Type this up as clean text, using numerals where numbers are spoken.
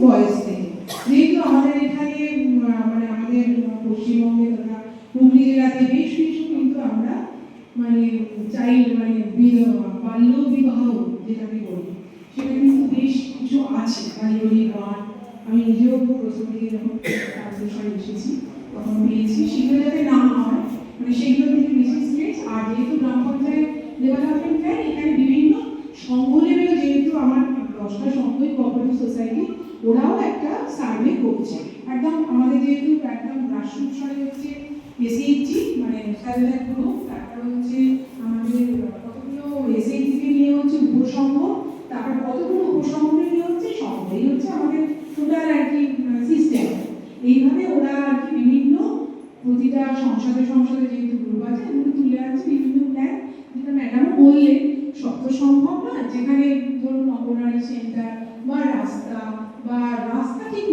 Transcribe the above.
বয়স থেকে। যেহেতু আমাদের এখানে মানে আমাদের পশ্চিমবঙ্গে তথা হুগলি জেলাতে বেশ কিছু কিন্তু আমরা মানে চাইল্ড মানে বাল্য বিবাহ যেটাকে বলি সেটা কিন্তু বেশ কিছু আছে। কারিগরি গান আমি নিজেও প্রথম দিকে যখন কার্যশালায় এসেছি তখন পেয়েছি, সেগুলো যাতে না হয় মানে সেগুলো থেকে বেশি স্ট্রেস। আর যেহেতু গ্রাম পঞ্চায়েত ডেভেলপমেন্ট প্ল্যান এখানে বিভিন্ন সংঘ লেভেলে, যেহেতু আমার 10টা সংঘই কোঅপারেটিভ সোসাইটি, ওরাও একটা সার্ভে করছে একদম আমাদের যেহেতু একদম গ্রাসরুট স্তরে হচ্ছে এসএইচজি মানে স্যাটেলাইট গ্রুপ, তারপরে হচ্ছে আমাদের কতগুলো এসএইচজিকে নিয়ে হচ্ছে উপসংঘ, তারপর কতগুলো উপসংঘকে নিয়ে হচ্ছে সংঘ, এই হচ্ছে আমাদের টোটাল আর কি সিস্টেম। এইভাবে ওরা আর কি বিভিন্ন প্রতিটা সংসদে যেহেতু গ্রুপ আছে এগুলো তুলে আনছে বিভিন্ন প্ল্যান, যেটা ম্যাডামও বললেন সব তো সম্ভব না, যেখানে ধরুন অঙ্গনারী সেন্টার বা রাস্তা ঠিক